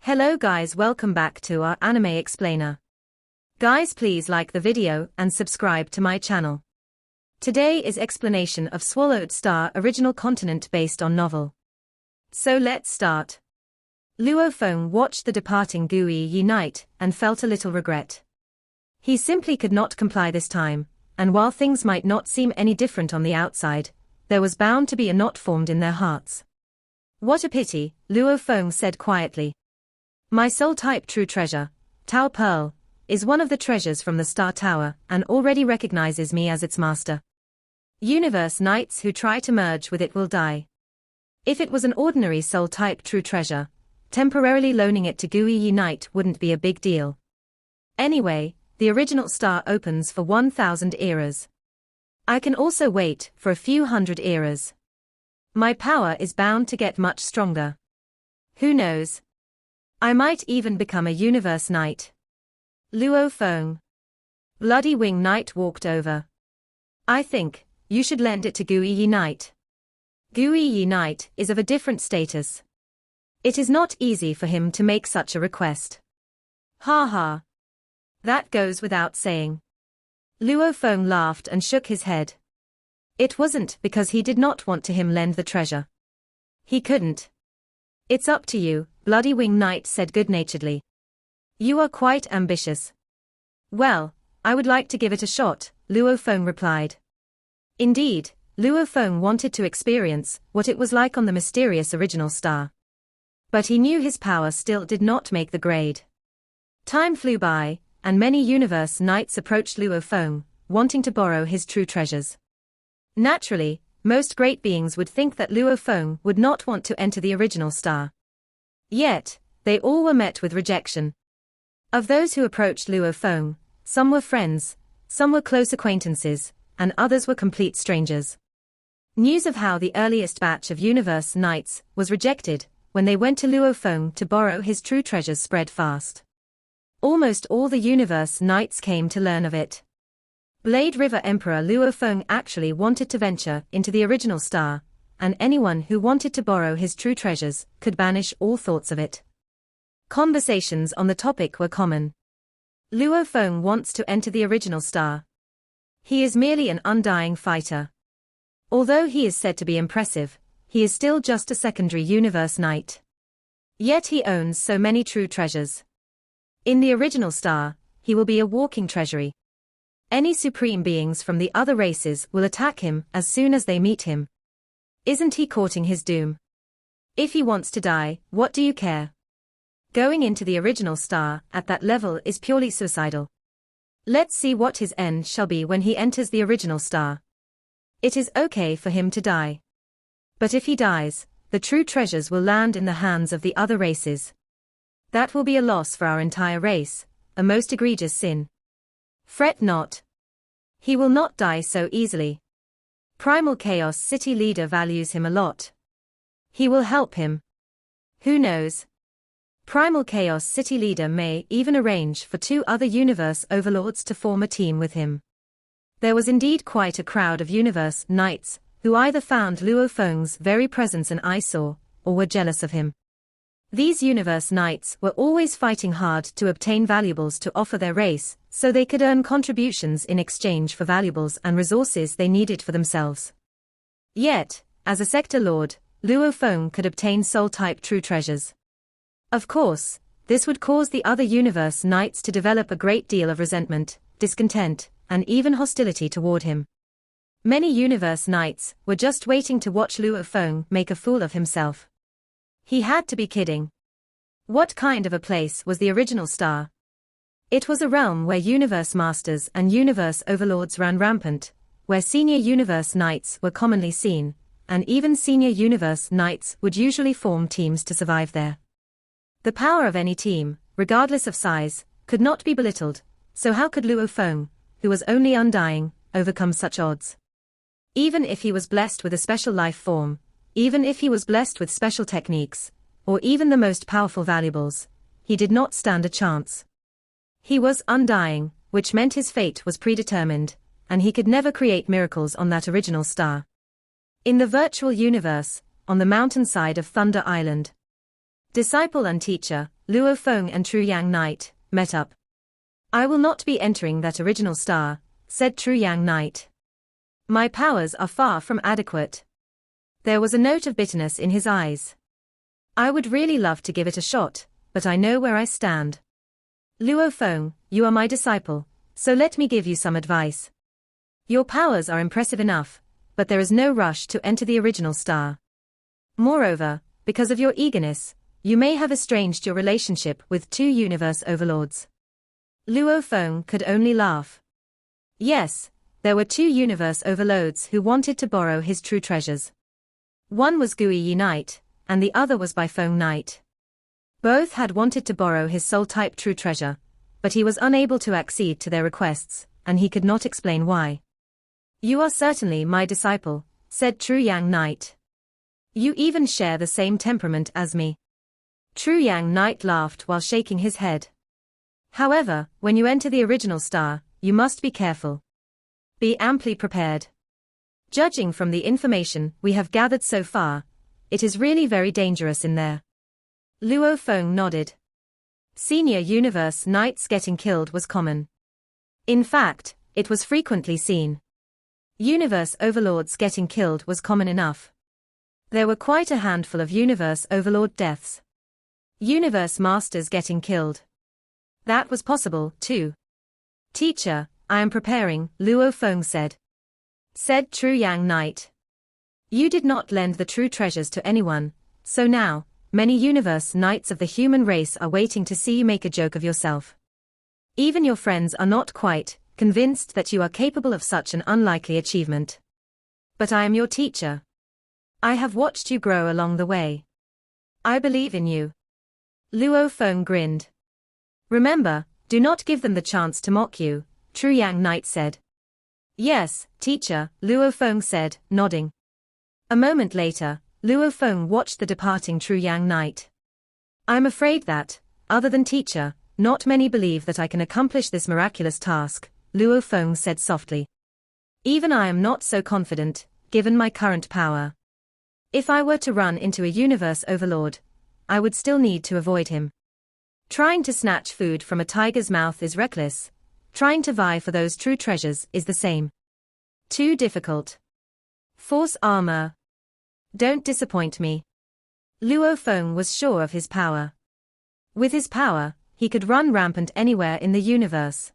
Hello guys, welcome back to our anime explainer. Guys, please like the video and subscribe to my channel. Today is explanation of Swallowed Star original continent based on novel. So let's start. Luo Feng watched the departing Gui unite and felt a little regret. He simply could not comply this time, and while things might not seem any different on the outside, there was bound to be a knot formed in their hearts. What a pity, Luo Feng said quietly. My soul-type true treasure, Tao Pearl, is one of the treasures from the Star Tower and already recognizes me as its master. Universe Knights who try to merge with it will die. If it was an ordinary soul-type true treasure, temporarily loaning it to Gui Unite wouldn't be a big deal. Anyway, the original star opens for 1,000 eras. I can also wait for a few hundred eras. My power is bound to get much stronger. Who knows? I might even become a Universe Knight. Luo Feng. Bloody Wing Knight walked over. I think you should lend it to Gui Unite. Gui Unite is of a different status. It is not easy for him to make such a request. Ha ha. That goes without saying. Luo Feng laughed and shook his head. It wasn't because he did not want to him lend the treasure. He couldn't. It's up to you, Bloody Wing Knight said good-naturedly. You are quite ambitious. Well, I would like to give it a shot, Luo Feng replied. Indeed, Luo Feng wanted to experience what it was like on the mysterious original star. But he knew his power still did not make the grade. Time flew by, and many Universe Knights approached Luo Feng, wanting to borrow his true treasures. Naturally, most great beings would think that Luo Feng would not want to enter the original star. Yet, they all were met with rejection. Of those who approached Luo Feng, some were friends, some were close acquaintances, and others were complete strangers. News of how the earliest batch of Universe Knights was rejected when they went to Luo Feng to borrow his true treasures spread fast. Almost all the Universe Knights came to learn of it. Blade River Emperor Luo Feng actually wanted to venture into the original star, and anyone who wanted to borrow his true treasures could banish all thoughts of it. Conversations on the topic were common. Luo Feng wants to enter the original star. He is merely an undying fighter. Although he is said to be impressive, he is still just a secondary Universe Knight. Yet he owns so many true treasures. In the original star, he will be a walking treasury. Any supreme beings from the other races will attack him as soon as they meet him. Isn't he courting his doom? If he wants to die, what do you care? Going into the original star at that level is purely suicidal. Let's see what his end shall be when he enters the original star. It is okay for him to die. But if he dies, the true treasures will land in the hands of the other races. That will be a loss for our entire race, a most egregious sin. Fret not. He will not die so easily. Primal Chaos City leader values him a lot. He will help him. Who knows? Primal Chaos City leader may even arrange for 2 other universe overlords to form a team with him. There was indeed quite a crowd of Universe Knights who either found Luo Feng's very presence an eyesore, or were jealous of him. These Universe Knights were always fighting hard to obtain valuables to offer their race, so they could earn contributions in exchange for valuables and resources they needed for themselves. Yet, as a sector lord, Luo Feng could obtain soul-type true treasures. Of course, this would cause the other Universe Knights to develop a great deal of resentment, discontent, and even hostility toward him. Many Universe Knights were just waiting to watch Luo Feng make a fool of himself. He had to be kidding. What kind of a place was the original star? It was a realm where universe masters and universe overlords ran rampant, where senior Universe Knights were commonly seen, and even senior Universe Knights would usually form teams to survive there. The power of any team, regardless of size, could not be belittled, so how could Luo Feng, who was only undying, overcome such odds? Even if he was blessed with a special life form, even if he was blessed with special techniques, or even the most powerful valuables, he did not stand a chance. He was undying, which meant his fate was predetermined, and he could never create miracles on that original star. In the virtual universe, on the mountainside of Thunder Island, disciple and teacher, Luo Feng and True Yang Knight, met up. I will not be entering that original star, said True Yang Knight. My powers are far from adequate. There was a note of bitterness in his eyes. I would really love to give it a shot, but I know where I stand. Luo Feng, you are my disciple, so let me give you some advice. Your powers are impressive enough, but there is no rush to enter the original star. Moreover, because of your eagerness, you may have estranged your relationship with two universe overlords. Luo Feng could only laugh. Yes, there were two universe overlords who wanted to borrow his true treasures. One was Gui Yi Knight, and the other was Bai Feng Knight. Both had wanted to borrow his soul-type true treasure, but he was unable to accede to their requests, and he could not explain why. You are certainly my disciple, said True Yang Knight. You even share the same temperament as me. True Yang Knight laughed while shaking his head. However, when you enter the original star, you must be careful. Be amply prepared. Judging from the information we have gathered so far, it is really very dangerous in there. Luo Feng nodded. Senior universe knights getting killed was common. In fact, it was frequently seen. Universe overlords getting killed was common enough. There were quite a handful of universe overlord deaths. Universe masters getting killed. That was possible, too. Teacher, I am preparing, Luo Feng said. Said True Yang Knight. You did not lend the true treasures to anyone, so now, many universe knights of the human race are waiting to see you make a joke of yourself. Even your friends are not quite convinced that you are capable of such an unlikely achievement. But I am your teacher. I have watched you grow along the way. I believe in you. Luo Feng grinned. Remember, do not give them the chance to mock you, True Yang Knight said. Yes, teacher, Luo Feng said, nodding. A moment later, Luo Feng watched the departing True Yang Knight. I'm afraid that, other than teacher, not many believe that I can accomplish this miraculous task, Luo Feng said softly. Even I am not so confident, given my current power. If I were to run into a universe overlord, I would still need to avoid him. Trying to snatch food from a tiger's mouth is reckless. Trying to vie for those true treasures is the same. Too difficult. Force armor. Don't disappoint me. Luo Feng was sure of his power. With his power, he could run rampant anywhere in the universe.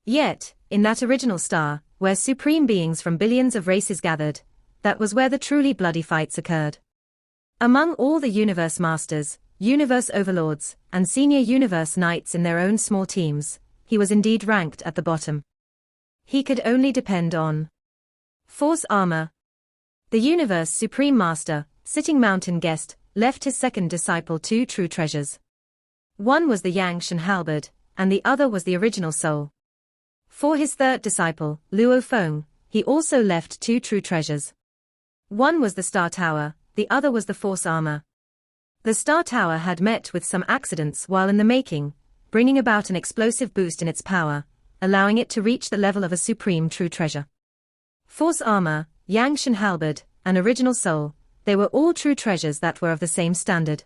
Yet, in that original star, where supreme beings from billions of races gathered, that was where the truly bloody fights occurred. Among all the universe masters, universe overlords, and senior universe knights in their own small teams, he was indeed ranked at the bottom. He could only depend on force armor. The universe supreme master, sitting mountain guest, left his second disciple two true treasures. One was the Yangshan halberd, and the other was the original soul. For his third disciple, Luo Feng, he also left two true treasures. One was the Star Tower, the other was the Force Armor. The Star Tower had met with some accidents while in the making, bringing about an explosive boost in its power, allowing it to reach the level of a supreme true treasure. Force Armor, Yangshan halberd, and Original Soul, they were all true treasures that were of the same standard.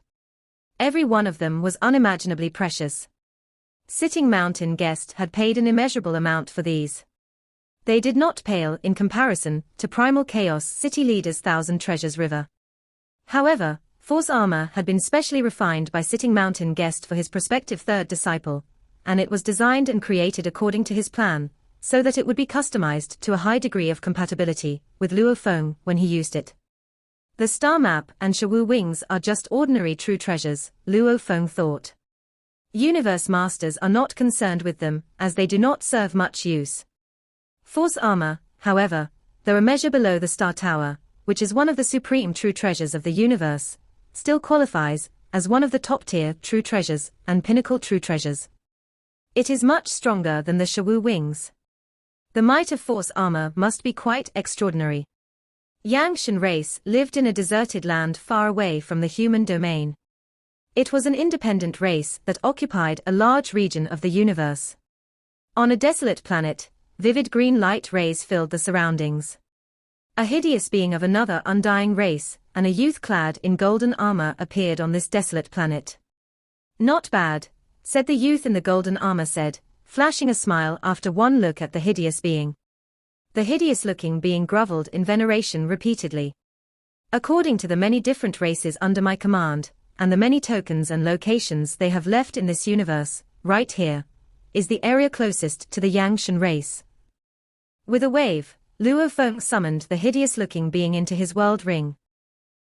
Every one of them was unimaginably precious. Sitting Mountain Guest had paid an immeasurable amount for these. They did not pale in comparison to Primal Chaos City Leader's Thousand Treasures River. However, Force Armor had been specially refined by Sitting Mountain Guest for his prospective third disciple, and it was designed and created according to his plan, so that it would be customized to a high degree of compatibility with Luo Feng when he used it. The Star Map and Shawu Wings are just ordinary true treasures, Luo Feng thought. Universe Masters are not concerned with them, as they do not serve much use. Force Armor, however, though a measure below the Star Tower, which is one of the supreme true treasures of the universe, still qualifies as one of the top-tier true treasures and pinnacle true treasures. It is much stronger than the Shawu Wings. The might of Force Armor must be quite extraordinary. Yangshan race lived in a deserted land far away from the human domain. It was an independent race that occupied a large region of the universe. On a desolate planet, vivid green light rays filled the surroundings. A hideous being of another undying race, and a youth clad in golden armor appeared on this desolate planet. Not bad, said the youth in the golden armor said, flashing a smile after one look at the hideous being. The hideous-looking being groveled in veneration repeatedly. According to the many different races under my command, and the many tokens and locations they have left in this universe, right here is the area closest to the Yangshan race. With a wave, Luo Feng summoned the hideous-looking being into his world ring.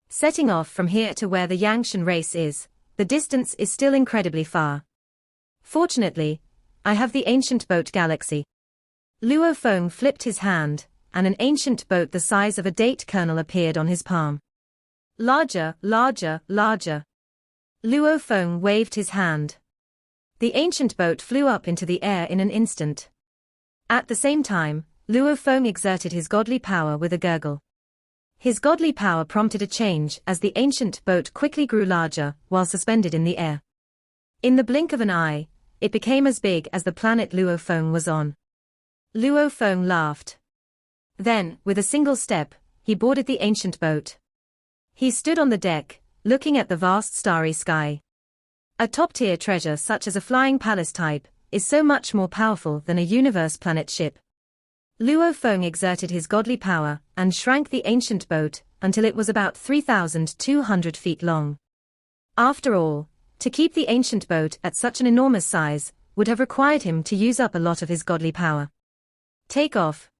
Setting off from here to where the Yangshan race is, the distance is still incredibly far. Fortunately, I have the ancient boat galaxy. Luo Feng flipped his hand, and an ancient boat the size of a date kernel appeared on his palm. Larger, larger, larger. Luo Feng waved his hand. The ancient boat flew up into the air in an instant. At the same time, Luo Feng exerted his godly power with a gurgle. His godly power prompted a change as the ancient boat quickly grew larger while suspended in the air. In the blink of an eye, it became as big as the planet Luo Feng was on. Luo Feng laughed. Then, with a single step, he boarded the ancient boat. He stood on the deck, looking at the vast starry sky. A top-tier treasure such as a flying palace type is so much more powerful than a universe planet ship. Luo Feng exerted his godly power and shrank the ancient boat until it was about 3,200 feet long. After all, to keep the ancient boat at such an enormous size would have required him to use up a lot of his godly power. Take off,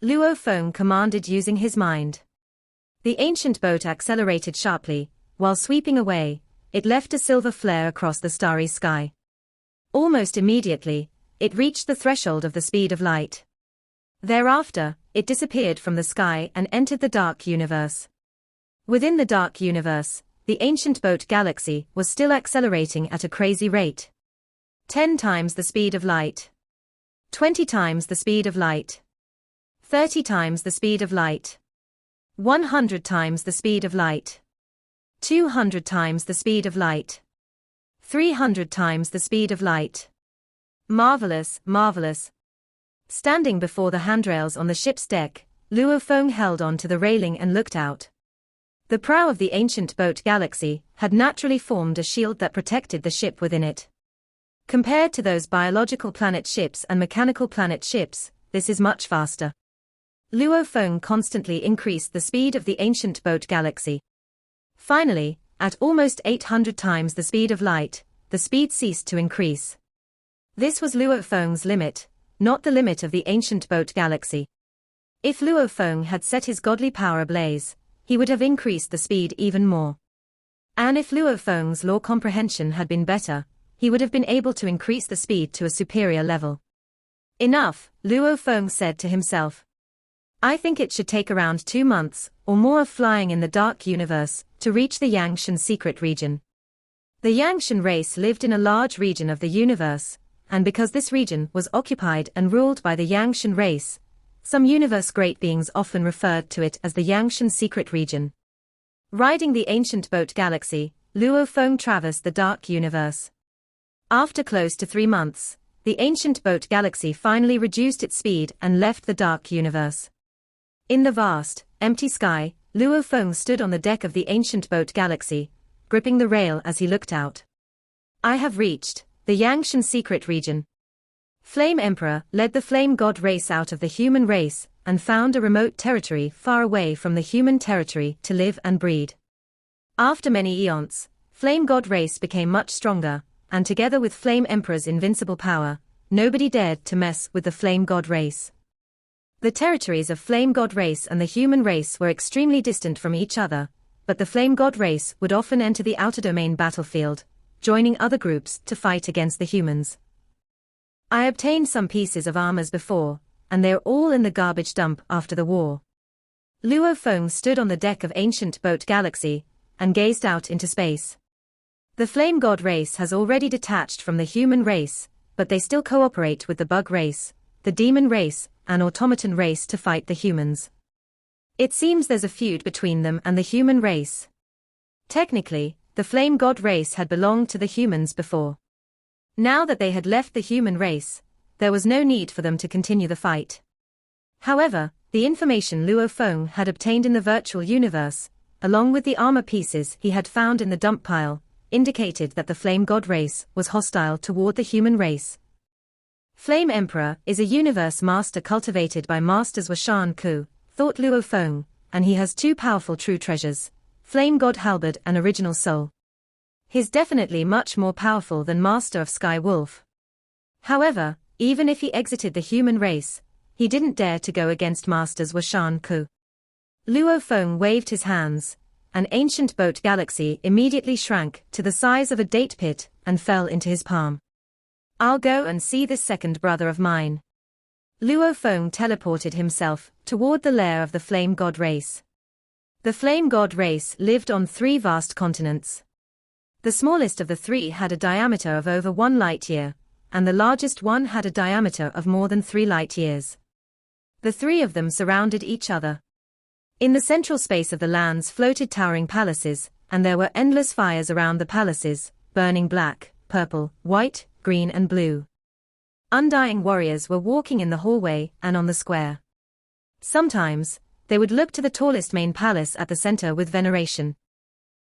Luo Feng commanded using his mind. The ancient boat accelerated sharply. While sweeping away, it left a silver flare across the starry sky. Almost immediately, it reached the threshold of the speed of light. Thereafter, it disappeared from the sky and entered the dark universe. Within the dark universe, the ancient boat galaxy was still accelerating at a crazy rate. 10 times the speed of light. 20 times the speed of light. 30 times the speed of light. 100 times the speed of light. 200 times the speed of light. 300 times the speed of light. Marvelous, marvelous. Standing before the handrails on the ship's deck, Luo Feng held on to the railing and looked out. The prow of the ancient boat galaxy had naturally formed a shield that protected the ship within it. Compared to those biological planet ships and mechanical planet ships, this is much faster. Luo Feng constantly increased the speed of the ancient boat galaxy. Finally, at almost 800 times the speed of light, the speed ceased to increase. This was Luo Feng's limit, not the limit of the ancient boat galaxy. If Luo Feng had set his godly power ablaze, he would have increased the speed even more. And if Luo Feng's law comprehension had been better, he would have been able to increase the speed to a superior level. Enough, Luo Feng said to himself. I think it should take around 2 months, or more of flying in the dark universe, to reach the Yangshan secret region. The Yangshan race lived in a large region of the universe, and because this region was occupied and ruled by the Yangshan race, some universe great beings often referred to it as the Yangshan secret region. Riding the ancient boat galaxy, Luo Feng traversed the dark universe. After close to 3 months, the ancient boat galaxy finally reduced its speed and left the dark universe. In the vast, empty sky, Luo Feng stood on the deck of the ancient boat galaxy, gripping the rail as he looked out. I have reached the Yangshan secret region. Flame Emperor led the Flame God race out of the human race and found a remote territory far away from the human territory to live and breed. After many eons, Flame God race became much stronger, and together with Flame Emperor's invincible power, nobody dared to mess with the Flame God race. The territories of Flame God race and the human race were extremely distant from each other, but the Flame God race would often enter the outer domain battlefield, joining other groups to fight against the humans. I obtained some pieces of armors before, and they're all in the garbage dump after the war. Luo Feng stood on the deck of ancient boat galaxy, and gazed out into space. The Flame God race has already detached from the human race, but they still cooperate with the bug race, the demon race, and automaton race to fight the humans. It seems there's a feud between them and the human race. Technically, the Flame God race had belonged to the humans before. Now that they had left the human race, there was no need for them to continue the fight. However, the information Luo Feng had obtained in the virtual universe, along with the armor pieces he had found in the dump pile, indicated that the Flame God race was hostile toward the human race. Flame Emperor is a universe master cultivated by Masters Washan Ku, thought Luo Feng, and he has two powerful true treasures, Flame God Halberd and Original Soul. He's definitely much more powerful than Master of Sky Wolf. However, even if he exited the human race, he didn't dare to go against Masters Washan Ku. Luo Feng waved his hands. An ancient boat galaxy immediately shrank to the size of a date pit and fell into his palm. I'll go and see this second brother of mine. Luo Feng teleported himself toward the lair of the Flame God race. The Flame God race lived on 3 vast continents. The smallest of the 3 had a diameter of over 1 light year, and the largest one had a diameter of more than 3 light years. The 3 of them surrounded each other. In the central space of the lands floated towering palaces, and there were endless fires around the palaces, burning black, purple, white, green and blue. Undying warriors were walking in the hallway and on the square. Sometimes, they would look to the tallest main palace at the center with veneration.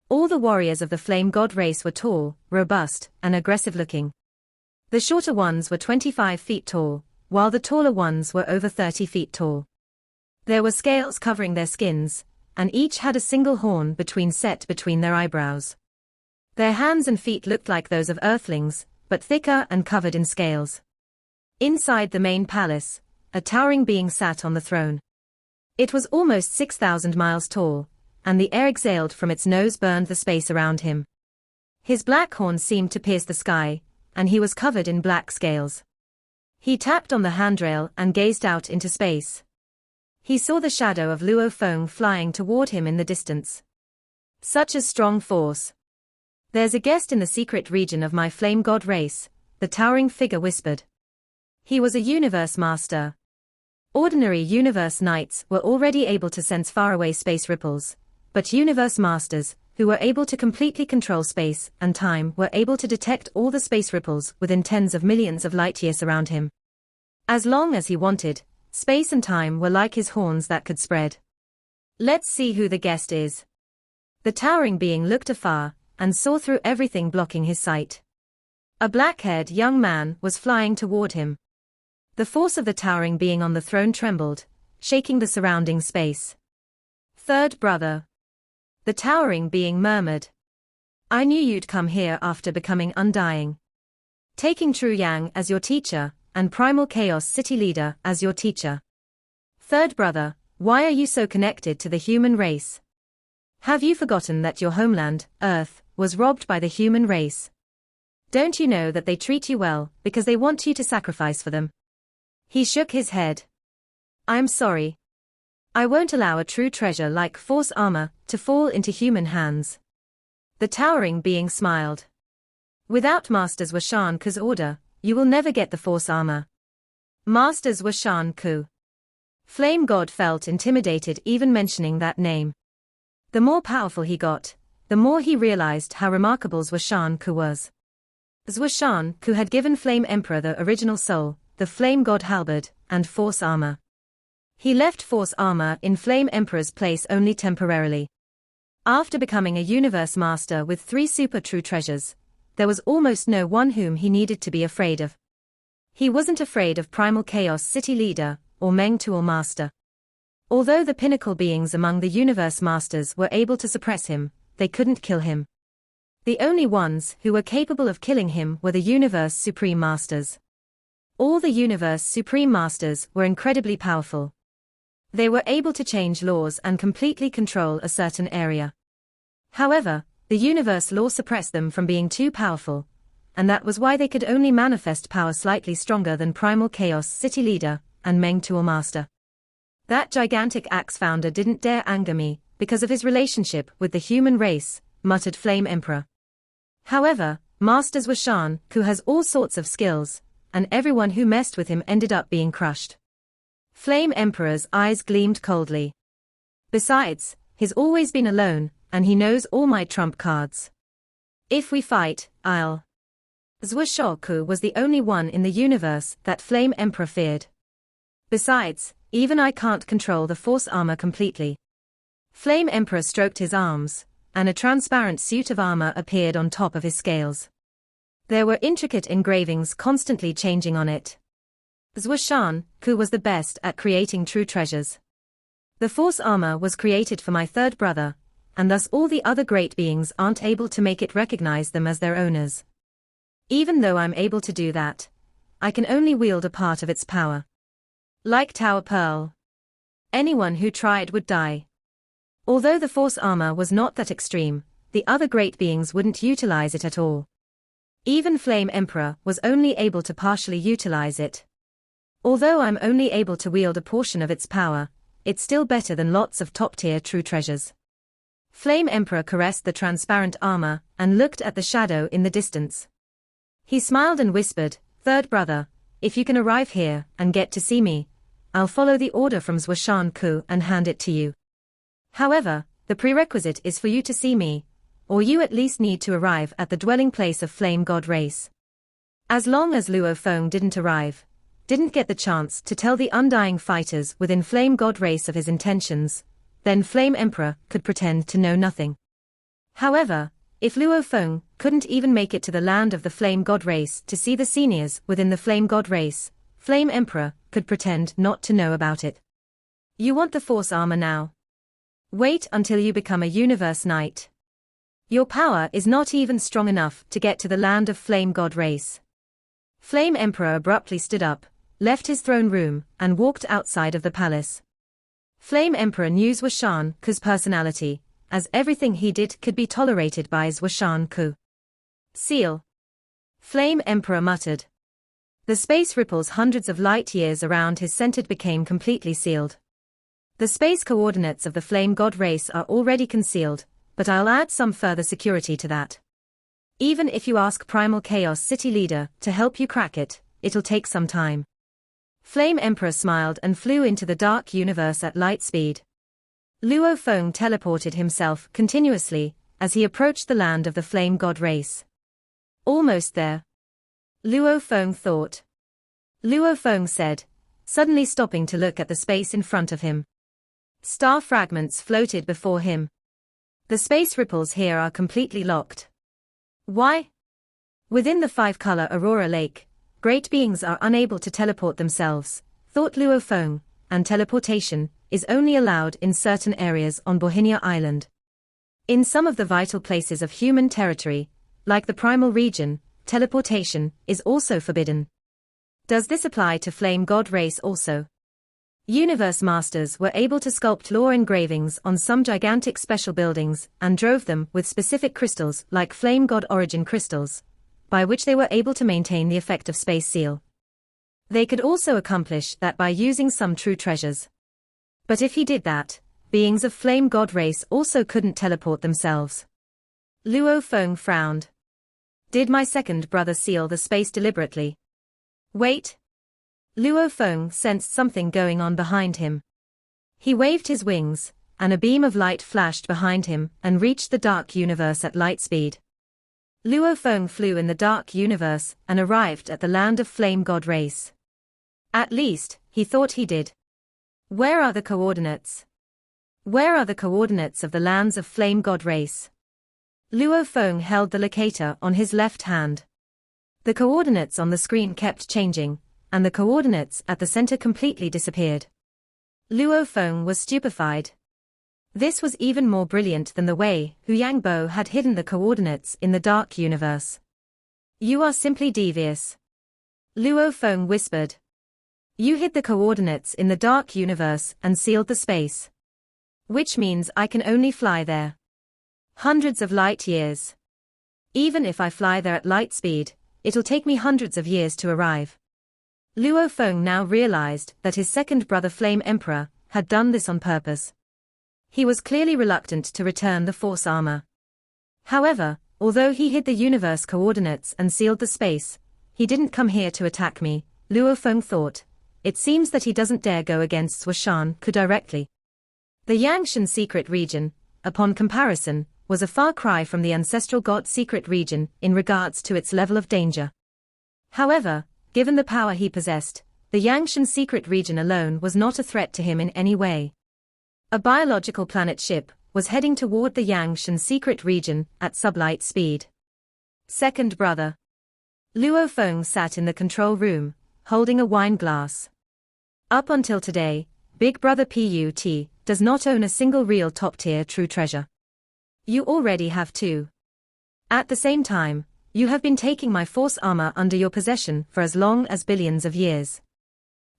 All the warriors of the Flame God race were tall, robust, and aggressive-looking. The shorter ones were 25 feet tall, while the taller ones were over 30 feet tall. There were scales covering their skins, and each had a single horn set between their eyebrows. Their hands and feet looked like those of earthlings, but thicker and covered in scales. Inside the main palace, a towering being sat on the throne. It was almost 6,000 miles tall, and the air exhaled from its nose burned the space around him. His black horn seemed to pierce the sky, and he was covered in black scales. He tapped on the handrail and gazed out into space. He saw the shadow of Luo Feng flying toward him in the distance. Such a strong force. There's a guest in the secret region of my Flame God race, the towering figure whispered. He was a universe master. Ordinary universe knights were already able to sense faraway space ripples, but universe masters, who were able to completely control space and time, were able to detect all the space ripples within tens of millions of light years around him. As long as he wanted, space and time were like his horns that could spread. Let's see who the guest is. The towering being looked afar, and saw through everything blocking his sight. A black-haired young man was flying toward him. The force of the towering being on the throne trembled, shaking the surrounding space. Third brother. The towering being murmured. I knew you'd come here after becoming undying. Taking True Yang as your teacher, and Primal Chaos City Leader as your teacher. Third brother, why are you so connected to the human race? Have you forgotten that your homeland, Earth, was robbed by the human race? Don't you know that they treat you well, because they want you to sacrifice for them? He shook his head. I'm sorry. I won't allow a true treasure like Force Armor to fall into human hands. The towering being smiled. Without Masters Washan Ku's order, you will never get the Force Armor. Masters Washan Ku. Flame God felt intimidated even mentioning that name. The more powerful he got, the more he realized how remarkable Washan Ku was. Washan Ku had given Flame Emperor the Original Soul, the Flame God Halberd, and Force Armor. He left Force Armor in Flame Emperor's place only temporarily. After becoming a universe master with 3 super true treasures, there was almost no one whom he needed to be afraid of. He wasn't afraid of Primal Chaos City Leader, or Meng Tuo Master. Although the pinnacle beings among the universe masters were able to suppress him, they couldn't kill him. The only ones who were capable of killing him were the universe supreme masters. All the universe supreme masters were incredibly powerful. They were able to change laws and completely control a certain area. However, the universe law suppressed them from being too powerful, and that was why they could only manifest power slightly stronger than Primal Chaos City Leader and Meng Tuo Master. That gigantic axe founder didn't dare anger me because of his relationship with the human race, muttered Flame Emperor. However, Masters Washan Ku has all sorts of skills, and everyone who messed with him ended up being crushed. Flame Emperor's eyes gleamed coldly. Besides, he's always been alone, and he knows all my trump cards. If we fight, I'll. Zwashoku was the only one in the universe that Flame Emperor feared. Besides, even I can't control the Force Armor completely. Flame Emperor stroked his arms, and a transparent suit of armor appeared on top of his scales. There were intricate engravings constantly changing on it. Shen was the best at creating true treasures. The force armor was created for my third brother, and thus all the other great beings aren't able to make it recognize them as their owners. Even though I'm able to do that, I can only wield a part of its power. Like Tower Pearl. Anyone who tried would die. Although the force armor was not that extreme, the other great beings wouldn't utilize it at all. Even Flame Emperor was only able to partially utilize it. Although I'm only able to wield a portion of its power, it's still better than lots of top-tier true treasures. Flame Emperor caressed the transparent armor and looked at the shadow in the distance. He smiled and whispered, "Third brother, if you can arrive here and get to see me, I'll follow the order from Shen and hand it to you. However, the prerequisite is for you to see me, or you at least need to arrive at the dwelling place of Flame God race." As long as Luo Feng didn't arrive, didn't get the chance to tell the undying fighters within Flame God race of his intentions, then Flame Emperor could pretend to know nothing. However, if Luo Feng couldn't even make it to the land of the Flame God race to see the seniors within the Flame God race, Flame Emperor could pretend not to know about it. You want the force armor now? Wait until you become a universe knight. Your power is not even strong enough to get to the land of Flame God race. Flame Emperor abruptly stood up, left his throne room, and walked outside of the palace. Flame Emperor knew Shen's personality, as everything he did could be tolerated by Shen. Seal. Flame Emperor muttered. The space ripples hundreds of light years around his center became completely sealed. The space coordinates of the Flame God race are already concealed, but I'll add some further security to that. Even if you ask Primal Chaos City Leader to help you crack it, it'll take some time. Flame Emperor smiled and flew into the dark universe at light speed. Luo Feng teleported himself continuously as he approached the land of the Flame God race. Almost there. Luo Feng thought. Luo Feng said, suddenly stopping to look at the space in front of him. Star fragments floated before him. The space ripples here are completely locked. Why? Within the five-color Aurora Lake, great beings are unable to teleport themselves, thought Luo Feng, and teleportation is only allowed in certain areas on Bohinia Island. In some of the vital places of human territory, like the Primal region, teleportation is also forbidden. Does this apply to Flame God race also? Universe Masters were able to sculpt lore engravings on some gigantic special buildings and drove them with specific crystals like Flame God origin crystals, by which they were able to maintain the effect of space seal. They could also accomplish that by using some true treasures. But if he did that, beings of Flame God race also couldn't teleport themselves. Luo Feng frowned. Did my second brother seal the space deliberately? Wait. Luo Feng sensed something going on behind him. He waved his wings, and a beam of light flashed behind him and reached the dark universe at light speed. Luo Feng flew in the dark universe and arrived at the land of Flame God race. At least, he thought he did. Where are the coordinates? Where are the coordinates of the lands of Flame God race? Luo Feng held the locator on his left hand. The coordinates on the screen kept changing, and the coordinates at the center completely disappeared. Luo Feng was stupefied. This was even more brilliant than the way Hu Yangbo had hidden the coordinates in the dark universe. You are simply devious. Luo Feng whispered. You hid the coordinates in the dark universe and sealed the space. Which means I can only fly there. Hundreds of light years. Even if I fly there at light speed, it'll take me hundreds of years to arrive. Luo Feng now realized that his second brother Flame Emperor had done this on purpose. He was clearly reluctant to return the force armor. However, although he hid the universe coordinates and sealed the space, he didn't come here to attack me, Luo Feng thought. It seems that he doesn't dare go against Shen directly. The Yangshan secret region, upon comparison, was a far cry from the ancestral god secret region in regards to its level of danger. However, given the power he possessed, the Yangshan secret region alone was not a threat to him in any way. A biological planet ship was heading toward the Yangshan secret region at sublight speed. Second brother. Luo Feng sat in the control room, holding a wine glass. Up until today, Big Brother Put does not own a single real top-tier true treasure. You already have two. At the same time, you have been taking my force armor under your possession for as long as billions of years.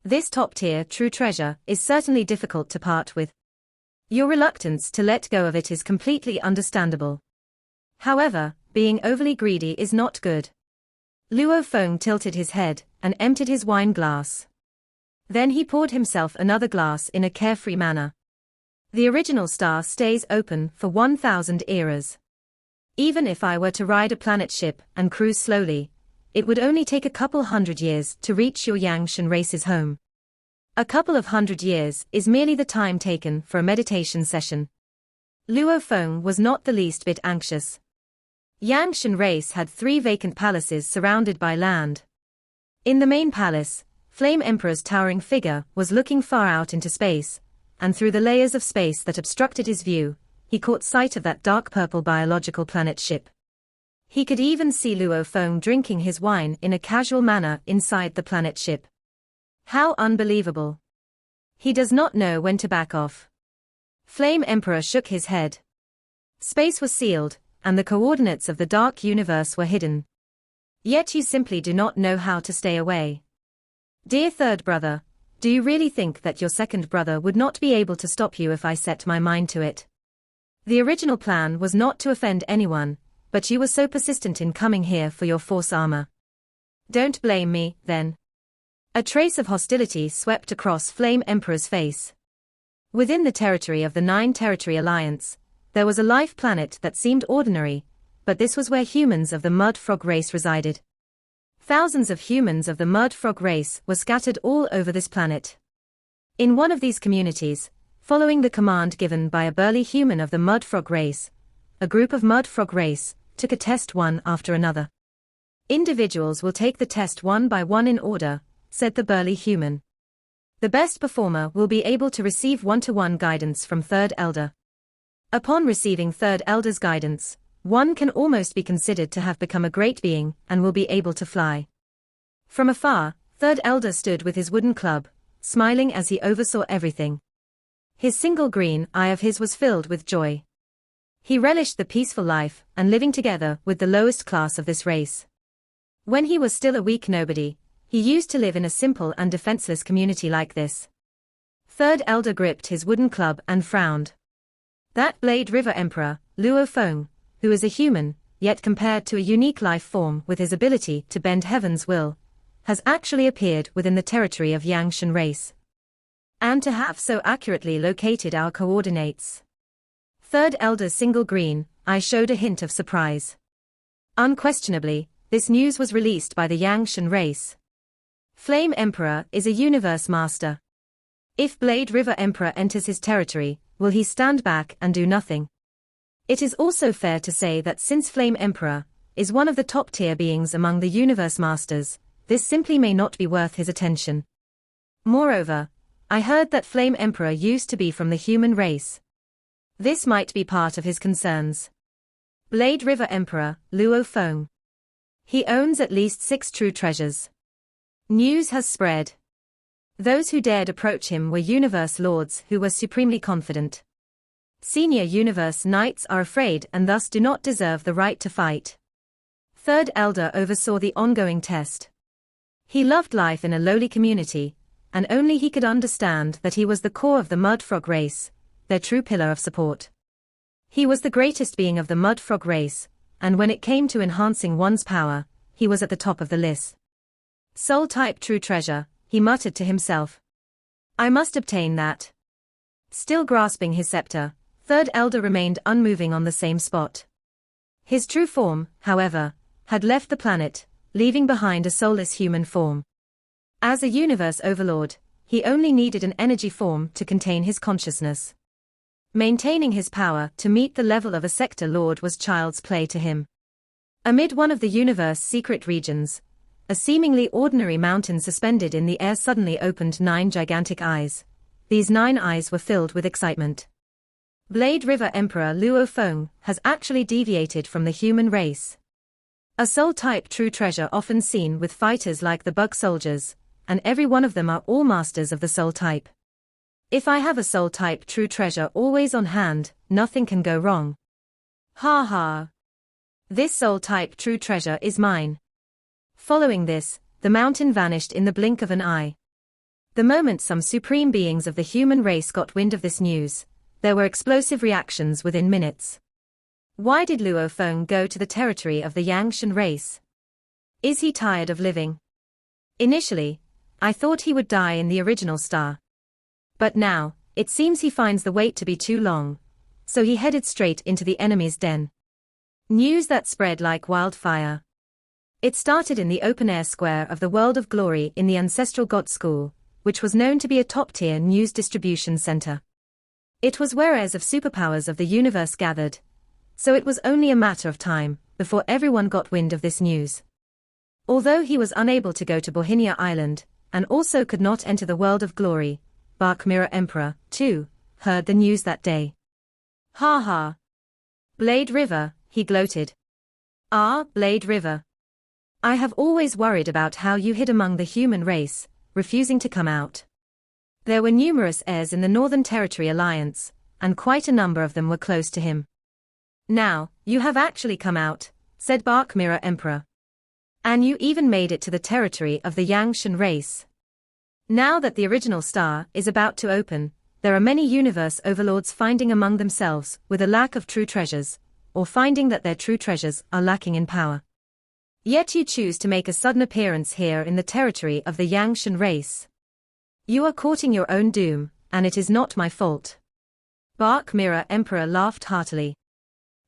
This top-tier true treasure is certainly difficult to part with. Your reluctance to let go of it is completely understandable. However, being overly greedy is not good. Luo Feng tilted his head and emptied his wine glass. Then he poured himself another glass in a carefree manner. The original star stays open for 1,000 eras. Even if I were to ride a planet ship and cruise slowly, it would only take a couple hundred years to reach your Yangshan race's home. A couple of hundred years is merely the time taken for a meditation session. Luo Feng was not the least bit anxious. Yangshan race had 3 vacant palaces surrounded by land. In the main palace, Flame Emperor's towering figure was looking far out into space, and through the layers of space that obstructed his view, he caught sight of that dark purple biological planet ship. He could even see Luo Feng drinking his wine in a casual manner inside the planet ship. How unbelievable. He does not know when to back off. Flame Emperor shook his head. Space was sealed, and the coordinates of the dark universe were hidden. Yet you simply do not know how to stay away. Dear third brother, do you really think that your second brother would not be able to stop you if I set my mind to it? The original plan was not to offend anyone, but you were so persistent in coming here for your force armor. Don't blame me, then. A trace of hostility swept across Flame Emperor's face. Within the territory of the 9-territory alliance, there was a life planet that seemed ordinary, but this was where humans of the mud frog race resided. Thousands of humans of the mud frog race were scattered all over this planet. In one of these communities, following the command given by a burly human of the mud frog race, a group of mud frog race took a test one after another. Individuals will take the test one by one in order, said the burly human. The best performer will be able to receive one-to-one guidance from Third Elder. Upon receiving Third Elder's guidance, one can almost be considered to have become a great being and will be able to fly. From afar, Third Elder stood with his wooden club, smiling as he oversaw everything. His single green eye of his was filled with joy. He relished the peaceful life and living together with the lowest class of this race. When he was still a weak nobody, he used to live in a simple and defenseless community like this. Third Elder gripped his wooden club and frowned. That Blade River Emperor, Luo Feng, who is a human, yet compared to a unique life form with his ability to bend heaven's will, has actually appeared within the territory of Yangshan race. And to have so accurately located our coordinates. Third Elder's single green eye showed a hint of surprise. Unquestionably, this news was released by the Yangshan race. Flame Emperor is a universe master. If Blade River Emperor enters his territory, will he stand back and do nothing? It is also fair to say that since Flame Emperor is one of the top-tier beings among the universe masters, this simply may not be worth his attention. Moreover, I heard that Flame Emperor used to be from the human race. This might be part of his concerns. Blade River Emperor, Luo Feng. He owns at least 6 true treasures. News has spread. Those who dared approach him were universe lords who were supremely confident. Senior universe knights are afraid and thus do not deserve the right to fight. Third Elder oversaw the ongoing test. He loved life in a lowly community, and only he could understand that he was the core of the mud frog race, their true pillar of support. He was the greatest being of the mud frog race, and when it came to enhancing one's power, he was at the top of the list. Soul-type true treasure, he muttered to himself. I must obtain that. Still grasping his scepter, Third Elder remained unmoving on the same spot. His true form, however, had left the planet, leaving behind a soulless human form. As a universe overlord, he only needed an energy form to contain his consciousness. Maintaining his power to meet the level of a sector lord was child's play to him. Amid one of the universe's secret regions, a seemingly ordinary mountain suspended in the air suddenly opened 9 gigantic eyes. These 9 eyes were filled with excitement. Blade River Emperor Luo Feng has actually deviated from the human race. A soul-type true treasure often seen with fighters like the bug soldiers, and every one of them are all masters of the soul type. If I have a soul-type true treasure always on hand, nothing can go wrong. Ha ha. This soul-type true treasure is mine. Following this, the mountain vanished in the blink of an eye. The moment some supreme beings of the human race got wind of this news, there were explosive reactions within minutes. Why did Luo Feng go to the territory of the Yangshan race? Is he tired of living? Initially, I thought he would die in the original star. But now, it seems he finds the wait to be too long, so he headed straight into the enemy's den. News that spread like wildfire. It started in the open-air square of the World of Glory in the Ancestral God School, which was known to be a top-tier news distribution center. It was where heirs of superpowers of the universe gathered, so it was only a matter of time before everyone got wind of this news. Although he was unable to go to Bohinia Island, and also could not enter the World of Glory, Dark Mirror Emperor, too, heard the news that day. Ha ha. Blade River, he gloated. Ah, Blade River. I have always worried about how you hid among the human race, refusing to come out. There were numerous heirs in the Northern Territory Alliance, and quite a number of them were close to him. Now, you have actually come out, said Dark Mirror Emperor. And you even made it to the territory of the Yangshan race. Now that the original star is about to open, there are many universe overlords finding among themselves with a lack of true treasures, or finding that their true treasures are lacking in power. Yet you choose to make a sudden appearance here in the territory of the Yangshan race. You are courting your own doom, and it is not my fault. Dark Mirror Emperor laughed heartily.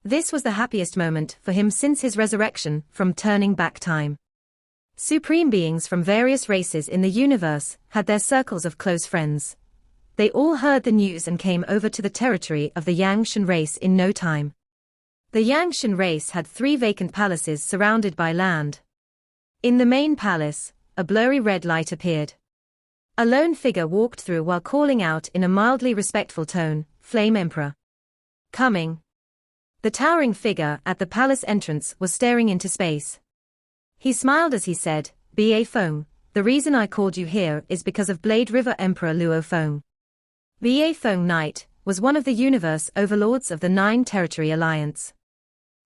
This was the happiest moment for him since his resurrection from turning back time. Supreme beings from various races in the universe had their circles of close friends. They all heard the news and came over to the territory of the Yangshan race in no time. The Yangshan race had 3 vacant palaces surrounded by land. In the main palace, a blurry red light appeared. A lone figure walked through while calling out in a mildly respectful tone, "Flame Emperor." Coming. The towering figure at the palace entrance was staring into space. He smiled as he said, "Ba Feng, the reason I called you here is because of Blade River Emperor Luo Feng." Ba Feng Knight was one of the universe overlords of the 9 Territory Alliance.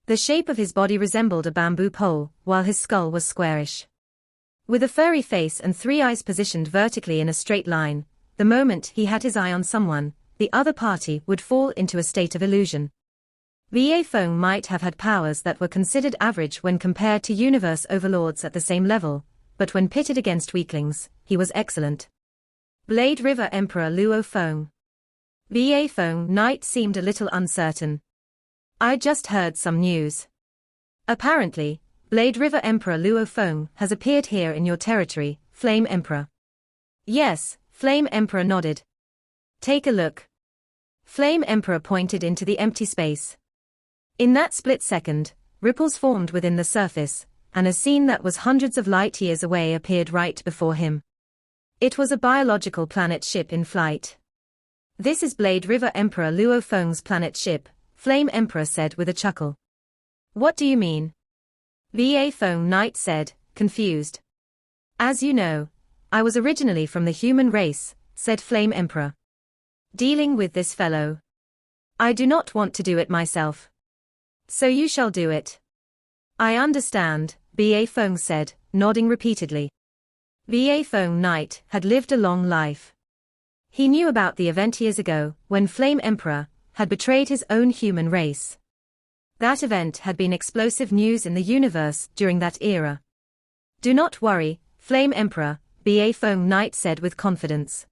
The shape of his body resembled a bamboo pole, while his skull was squarish. With a furry face and 3 eyes positioned vertically in a straight line, the moment he had his eye on someone, the other party would fall into a state of illusion. Ba Feng might have had powers that were considered average when compared to universe overlords at the same level, but when pitted against weaklings, he was excellent. Blade River Emperor Luo Feng. Ba Feng Knight seemed a little uncertain. I just heard some news. Apparently, Blade River Emperor Luo Feng has appeared here in your territory, Flame Emperor. Yes, Flame Emperor nodded. Take a look. Flame Emperor pointed into the empty space. In that split second, ripples formed within the surface, and a scene that was hundreds of light years away appeared right before him. It was a biological planet ship in flight. This is Blade River Emperor Luo Feng's planet ship, Flame Emperor said with a chuckle. What do you mean? Ba Feng Knight said, confused. As you know, I was originally from the human race, said Flame Emperor. Dealing with this fellow. I do not want to do it myself. So you shall do it. I understand, Ba Feng said, nodding repeatedly. Ba Feng Knight had lived a long life. He knew about the event years ago, when Flame Emperor had betrayed his own human race. That event had been explosive news in the universe during that era. Do not worry, Flame Emperor, Ba Feng Knight said with confidence.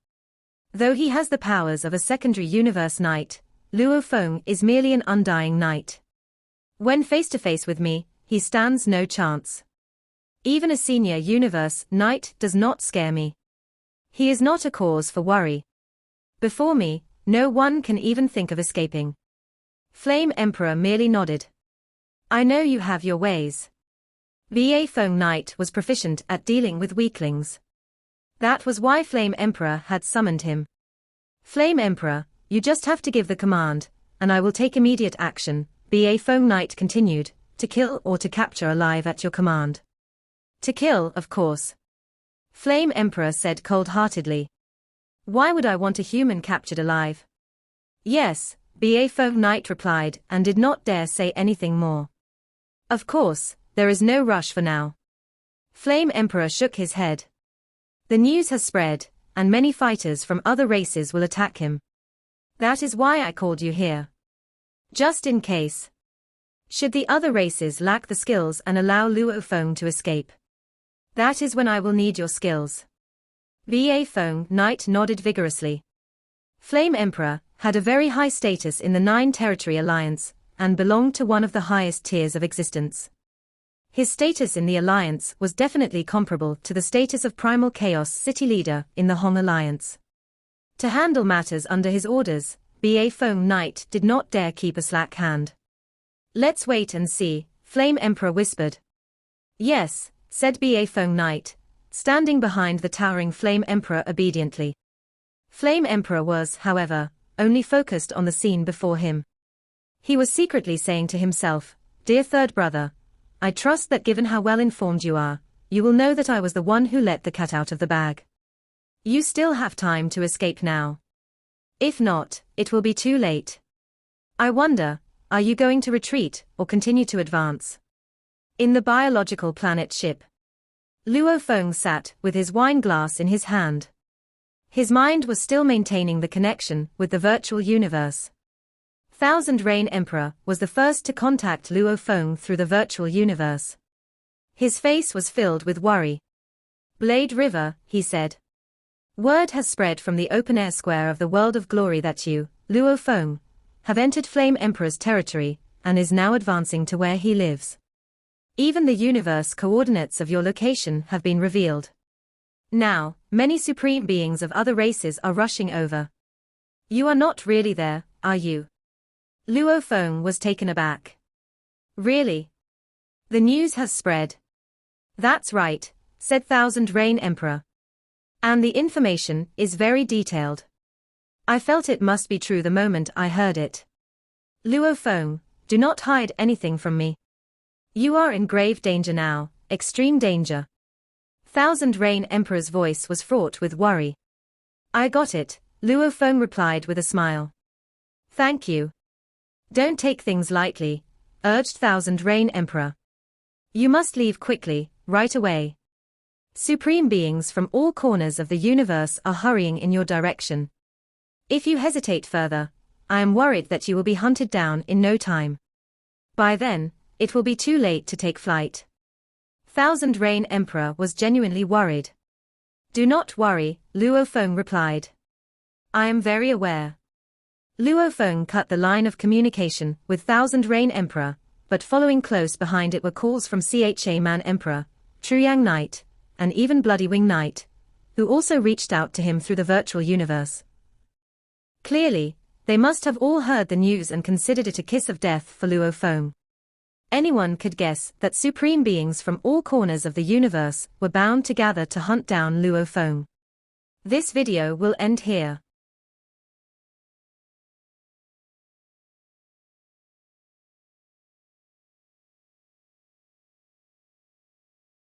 Though he has the powers of a secondary universe knight, Luo Feng is merely an undying knight. When face to face with me, he stands no chance. Even a senior universe knight does not scare me. He is not a cause for worry. Before me, no one can even think of escaping. Flame Emperor merely nodded. I know you have your ways. Ba Feng Knight was proficient at dealing with weaklings. That was why Flame Emperor had summoned him. Flame Emperor, you just have to give the command, and I will take immediate action, Ba Feng Knight continued, to kill or to capture alive at your command. To kill, of course. Flame Emperor said cold-heartedly. Why would I want a human captured alive? Yes, Ba Feng Knight replied and did not dare say anything more. Of course, there is no rush for now. Flame Emperor shook his head. The news has spread, and many fighters from other races will attack him. That is why I called you here. Just in case. Should the other races lack the skills and allow Luo Feng to escape. That is when I will need your skills. Ba Feng Knight nodded vigorously. Flame Emperor had a very high status in the Nine Territory Alliance, and belonged to one of the highest tiers of existence. His status in the alliance was definitely comparable to the status of Primal Chaos City Leader in the Hong Alliance. To handle matters under his orders, Ba Feng Knight did not dare keep a slack hand. Let's wait and see, Flame Emperor whispered. Yes, said Ba Feng Knight, standing behind the towering Flame Emperor obediently. Flame Emperor was, however, only focused on the scene before him. He was secretly saying to himself, Dear third brother, I trust that given how well informed you are, you will know that I was the one who let the cat out of the bag. You still have time to escape now. If not, it will be too late. I wonder, are you going to retreat or continue to advance? In the biological planet ship. Luo Feng sat with his wine glass in his hand. His mind was still maintaining the connection with the virtual universe. Thousand Rain Emperor was the first to contact Luo Feng through the virtual universe. His face was filled with worry. Blade River, he said. Word has spread from the open-air square of the World of Glory that you, Luo Feng, have entered Flame Emperor's territory, and is now advancing to where he lives. Even the universe coordinates of your location have been revealed. Now, many supreme beings of other races are rushing over. You are not really there, are you? Luo Feng was taken aback. Really? The news has spread. That's right, said Thousand Rain Emperor. And the information is very detailed. I felt it must be true the moment I heard it. Luo Feng, do not hide anything from me. You are in grave danger now, extreme danger. Thousand Rain Emperor's voice was fraught with worry. I got it, Luo Feng replied with a smile. Thank you. Don't take things lightly, urged Thousand Rain Emperor. You must leave quickly, right away. Supreme beings from all corners of the universe are hurrying in your direction. If you hesitate further, I am worried that you will be hunted down in no time. By then, it will be too late to take flight. Thousand Rain Emperor was genuinely worried. Do not worry, Luo Feng replied. I am very aware. Luo Feng cut the line of communication with Thousand Rain Emperor, but following close behind it were calls from Cha Man Emperor, Truyang Knight, and even Bloody Wing Knight, who also reached out to him through the virtual universe. Clearly, they must have all heard the news and considered it a kiss of death for Luo Feng. Anyone could guess that supreme beings from all corners of the universe were bound to gather to hunt down Luo Feng. This video will end here.